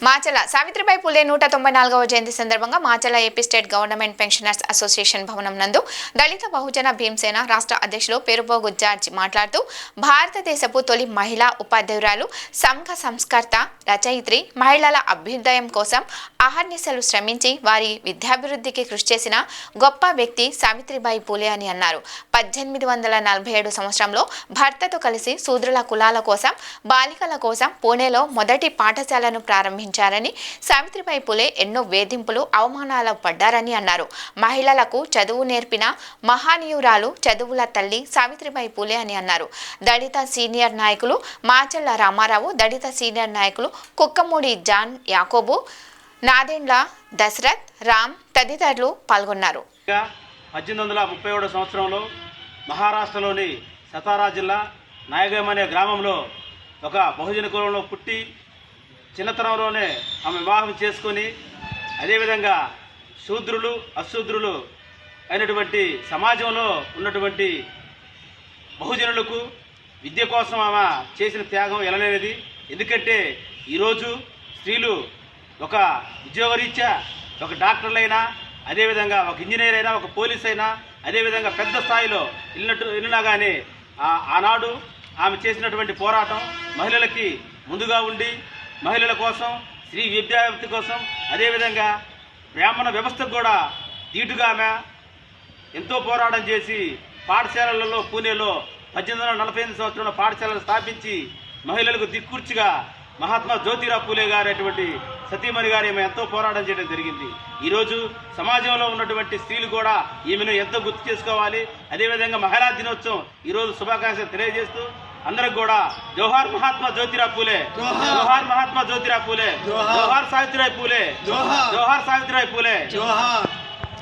మాచల సావిత్రిబాయి పూలే 194వ జయంతి సందర్భంగా Machala AP state government pensioners association భవనం నందు దళిత బహుజన భీమసేన రాష్ట్ర అధ్యక్షులు పెరుబోగు జార్జ్ మాట్లాడుతూ భారతదేశపు తొలి మహిళా ఉపాధ్యాయురాలు సంఘ సంస్కర్త రచయిత్రి మహిళల అభ్యుదయం కోసం అహర్నిశలు శ్రమించి వారి విద్యాభివృద్ధికి కృషి చేసిన గొప్ప వ్యక్తి సావిత్రిబాయి పూలే అని అన్నారు. 1847 సంవత్సరంలో భర్తతో కలిసి శూద్రుల కులాల కోసం బాలికల కోసం పూణేలో మొదటి పాఠశాలను ప్రారంభించారని, సావిత్రిబాయి పూలే ఎన్నో వేధింపులు అవమానాలు పడ్డారని అన్నారు. మహిళలకు చదువు నేర్పిన మహానీయురాలు చదువుల తల్లి సావిత్రిబాయి పూలే అని అన్నారు. దళిత సీనియర్ నాయకులు మాచల్ల రామారావు, దళిత సీనియర్ నాయకులు కుక్కమూడి జాన్ యాకోబు, నాదెండ్ల దశరథ్, రామ్ తదితరులు పాల్గొన్నారు. 1837 సంవత్సరంలో మహారాష్ట్రలోని సతారా జిల్లా నాయగం అనే గ్రామంలో ఒక బహుజన కులంలో పుట్టి చిన్నతనంలోనే ఆమె వివాహం చేసుకొని అదేవిధంగా శూద్రులు అశూద్రులు అయినటువంటి సమాజంలో ఉన్నటువంటి బహుజనులకు విద్య కోసం ఆమె చేసిన త్యాగం ఎనలేనిది. ఎందుకంటే ఈరోజు స్త్రీలు ఒక ఉద్యోగరీత్యా ఒక డాక్టర్లైనా, అదేవిధంగా ఒక ఇంజనీర్ అయినా, ఒక పోలీస్ అయినా, అదేవిధంగా పెద్ద స్థాయిలో వెళ్ళినా కానీ ఆనాడు ఆమె చేసినటువంటి పోరాటం మహిళలకి ముందుగా ఉండి మహిళల కోసం, స్త్రీ విద్యాభివృద్ధి కోసం, అదేవిధంగా బ్రాహ్మణ వ్యవస్థకు కూడా ధీటుగా ఆమె ఎంతో పోరాటం చేసి పాఠశాలలలో పూణేలో 1848 సంవత్సరంలో పాఠశాలలు స్థాపించి మహిళలకు దిక్కుర్చిగా మహాత్మా జ్యోతిరావు పూలే గారైనటువంటి సతీమణి గారు ఈమె ఎంతో పోరాటం చేయడం జరిగింది. ఈరోజు సమాజంలో ఉన్నటువంటి స్త్రీలు కూడా ఈమెను ఎంతో గుర్తు చేసుకోవాలి. అదేవిధంగా మహిళా దినోత్సవం ఈరోజు శుభాకాంక్షలు తెలియజేస్తూ అందరికి కూడా జోహార్ మహాత్మా జ్యోతిరావు పూలే, జోహార్ మహాత్మా జ్యోతిరావు పూలే, జోహార్ సావిత్రిబాయి పూలే, జోహార్ సావిత్రిబాయి పూలే.